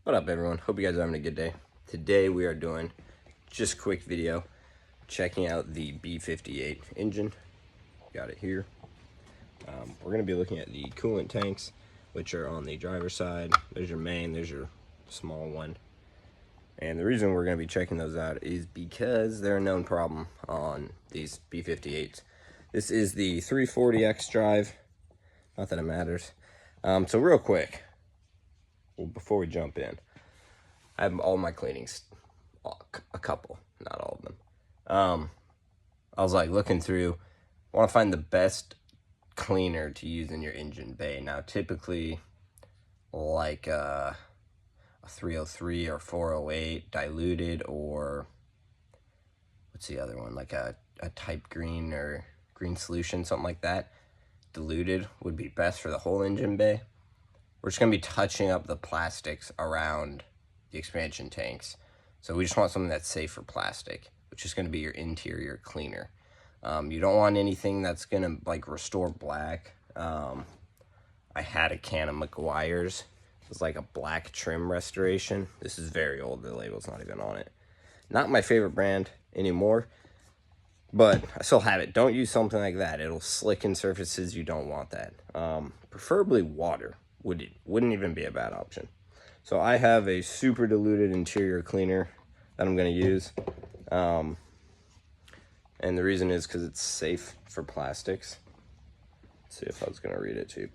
What up, everyone? Hope you guys are having a good day. Today we are doing just a quick video checking out the B58 engine. Got it here. We're going to be looking at the coolant tanks, which are on the driver's side. There's your main, there's your small one. And the reason we're going to be checking those out is because they're a known problem on these B58s. This is the 340X drive. Not that it matters. So real quick, well, before we jump in, I have all my cleanings, a couple, not all of them. I was like looking through, I want to find the best cleaner to use in your engine bay. Now, typically, like a 303 or 408 diluted, or what's the other one? Like a type green or green solution, something like that. Diluted would be best for the whole engine bay. We're just going to be touching up the plastics around the expansion tanks. So we just want something that's safe for plastic, which is going to be your interior cleaner. You don't want anything that's going to like restore black. I had a can of McGuire's. It was like a black trim restoration. This is very old. The label's not even on it. Not my favorite brand anymore, but I still have it. Don't use something like that. It'll slick in surfaces. You don't want that. Preferably water wouldn't even be a bad option. So I have a super diluted interior cleaner that I'm going to use. And the reason is because it's safe for plastics. Let's see if I was going to read it to you.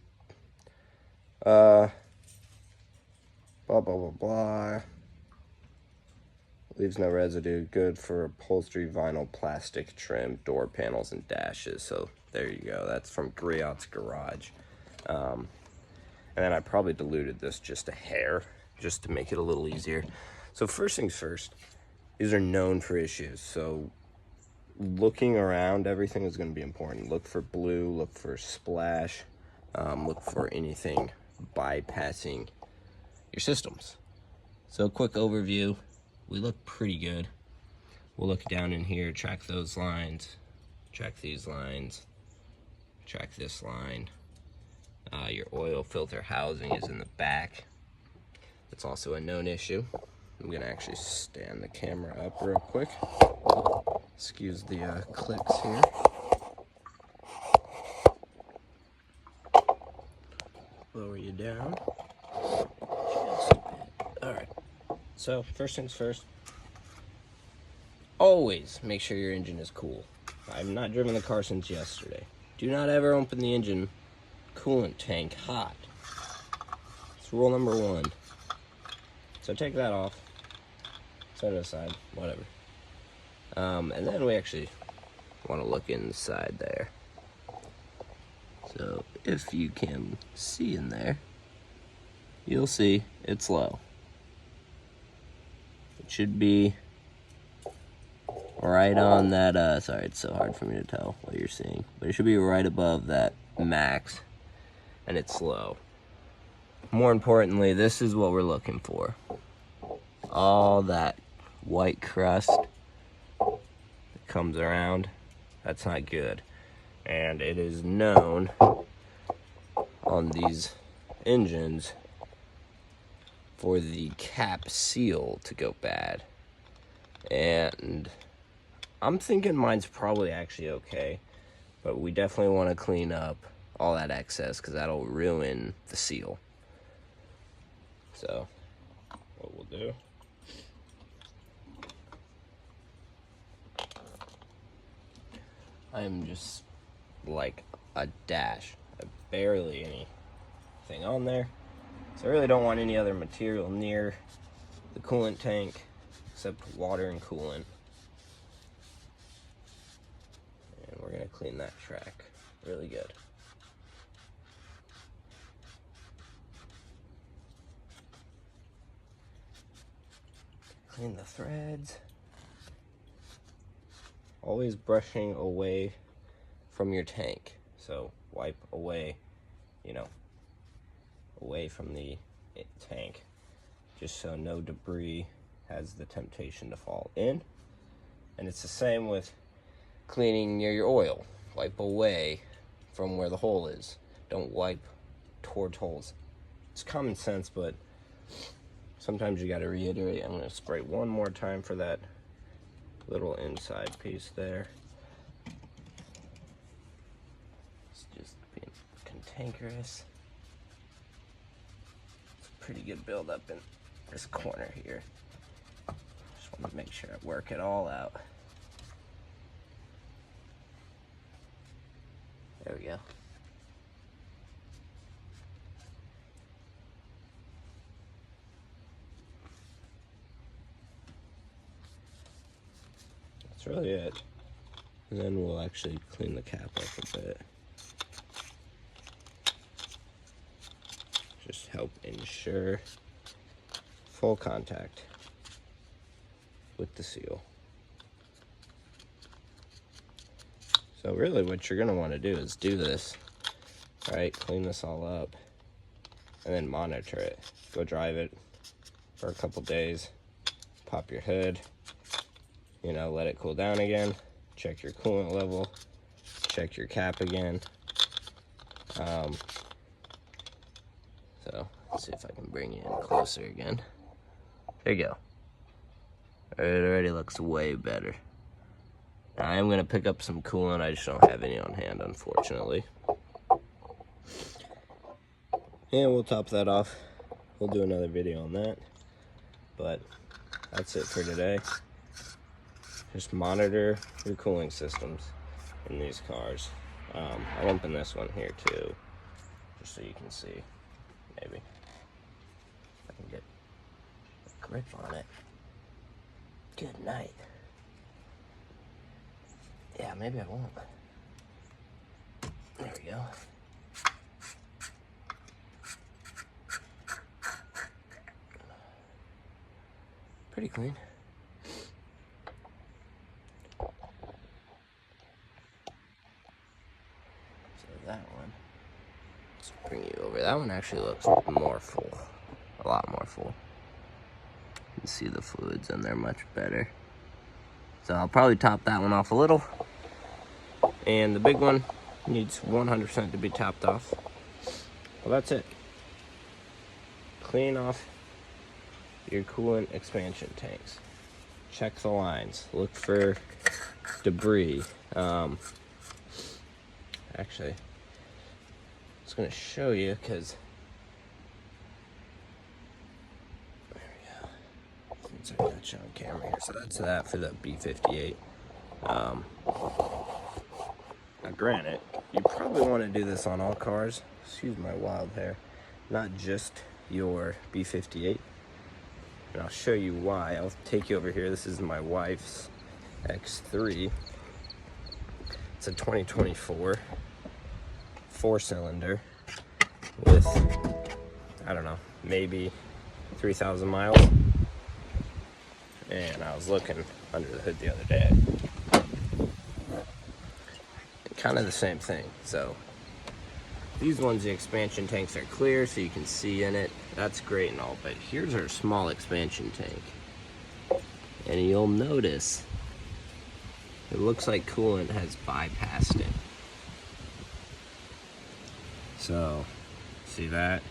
Blah, blah, blah, blah. Leaves no residue. Good for upholstery, vinyl, plastic trim, door panels, and dashes. So there you go. That's from Griot's Garage. And then I probably diluted this just a hair, just to make it a little easier. So first things first, these are known for issues. So looking around everything is going to be important. Look for blue, look for splash, look for anything bypassing your systems. So quick overview, we look pretty good. We'll look down in here, track those lines, track these lines, track this line. Your oil filter housing is in the back. It's also a known issue. I'm gonna actually stand the camera up real quick. Excuse the clicks here. Lower you down. Alright, so first things first, always make sure your engine is cool. I've not driven the car since yesterday. Do not ever open the engine coolant tank hot. It's rule number 1. So take that off, set it aside, whatever. And then we actually want to look inside there. So if you can see in there, you'll see it's low. It should be right on that, sorry, it's so hard for me to tell what you're seeing, but it should be right above that max, and it's low. More importantly, this is what we're looking for. All that white crust that comes around, that's not good. And it is known on these engines for the cap seal to go bad. And I'm thinking mine's probably actually okay, but we definitely want to clean up all that excess because that'll ruin the seal. So what we'll do, I'm just like a dash, barely anything on there. So I really don't want any other material near the coolant tank except water and coolant. And we're gonna clean that track really good. Clean the threads. Always brushing away from your tank. So wipe away, away from the tank, just so no debris has the temptation to fall in. And it's the same with cleaning near your oil. Wipe away from where the hole is. Don't wipe towards holes. It's common sense, but sometimes you got to reiterate. I'm going to spray one more time for that little inside piece there. It's just being cantankerous. It's a pretty good buildup in this corner here. Just want to make sure I work it all out. There we go. That's really it. And then we'll actually clean the cap up a bit. Just help ensure full contact with the seal. So really what you're gonna wanna do is do this, right? Clean this all up and then monitor it. Go drive it for a couple days, pop your hood, you know, let it cool down again, check your coolant level, check your cap again. So let's see if I can bring you in closer again. There you go. It already looks way better. Now, I am going to pick up some coolant. I just don't have any on hand, unfortunately. And we'll top that off. We'll do another video on that. But that's it for today. Just monitor your cooling systems in these cars. I'll lump in this one here too, just so you can see, maybe. If I can get a grip on it. Good night. Yeah, maybe I won't. There we go. Pretty clean. That one, let's bring you over. That one actually looks more full, a lot more full. You can see the fluids in there much better. So I'll probably top that one off a little. And the big one needs 100% to be topped off. Well, that's it. Clean off your coolant expansion tanks. Check the lines. Look for debris. Actually, I was going to show you because there we go. Since I got you on camera here, so that's that for the B58. Now, granted, you probably want to do this on all cars. Excuse my wild hair, not just your B58. And I'll show you why. I'll take you over here. This is my wife's X3. It's a 2024 4-cylinder with, I don't know, maybe 3,000 miles. And I was looking under the hood the other day. Kind of the same thing. So these ones, the expansion tanks are clear so you can see in it. That's great and all, but here's our small expansion tank. And you'll notice it looks like coolant has bypassed it. So, see that?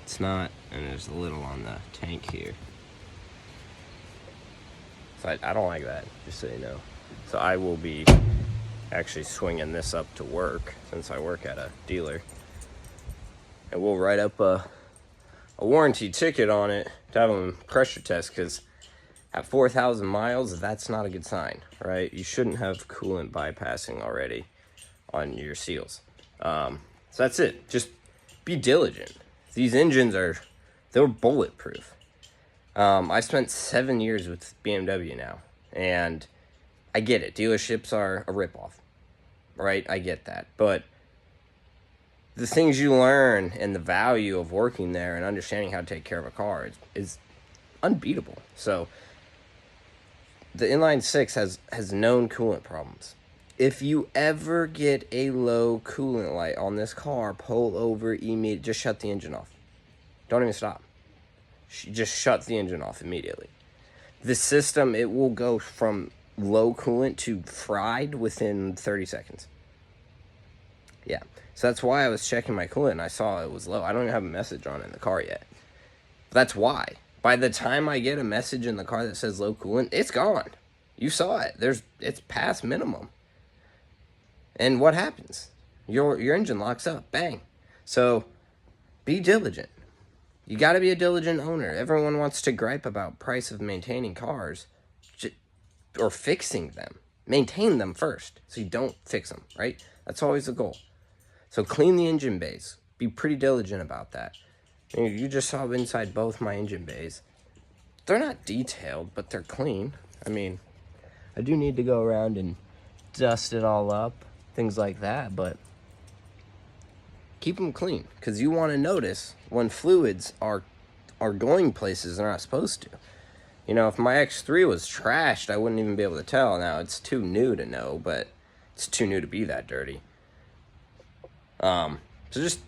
It's not, and there's a little on the tank here. So I don't like that, just so you know. So I will be actually swinging this up to work, since I work at a dealer. And we'll write up a warranty ticket on it to have them pressure test, because at 4,000 miles, that's not a good sign, right? You shouldn't have coolant bypassing already on your seals. So that's it. Just be diligent. These engines they're bulletproof. I spent 7 years with BMW now, and I get it. Dealerships are a ripoff, right? I get that. But the things you learn and the value of working there and understanding how to take care of a car is unbeatable. So the inline six has known coolant problems. If you ever get a low coolant light on this car, pull over immediately. Just shut the engine off. Don't even stop. Just shut the engine off immediately. The system, it will go from low coolant to fried within 30 seconds. Yeah. So that's why I was checking my coolant and I saw it was low. I don't even have a message on it in the car yet. That's why. By the time I get a message in the car that says low coolant, it's gone. You saw it. It's past minimum. And what happens? Your engine locks up. Bang. So be diligent. You got to be a diligent owner. Everyone wants to gripe about price of maintaining cars or fixing them. Maintain them first so you don't fix them, right? That's always the goal. So clean the engine bays. Be pretty diligent about that. I mean, you just saw inside both my engine bays. They're not detailed, but they're clean. I mean, I do need to go around and dust it all up, things like that, but keep them clean, because you want to notice when fluids are going places they're not supposed to. You know, if my X3 was trashed, I wouldn't even be able to tell. Now, it's too new to know, but it's too new to be that dirty. So just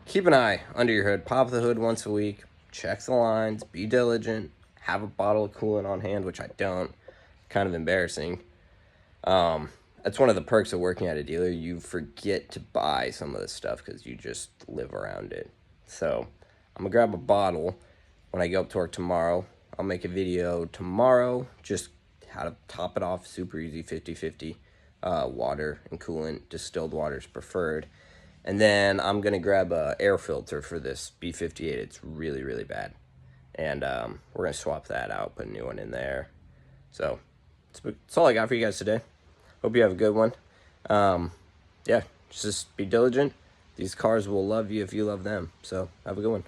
keep an eye under your hood. Pop the hood once a week. Check the lines. Be diligent. Have a bottle of coolant on hand, which I don't. Kind of embarrassing. That's one of the perks of working at a dealer. You forget to buy some of this stuff because you just live around it. So I'm going to grab a bottle when I go up to work tomorrow. I'll make a video tomorrow, just how to top it off. Super easy, 50-50. Water and coolant, distilled water is preferred. And then I'm going to grab a air filter for this B58. It's really, really bad. And we're going to swap that out, put a new one in there. So that's all I got for you guys today. Hope you have a good one. Yeah, just be diligent. These cars will love you if you love them. So have a good one.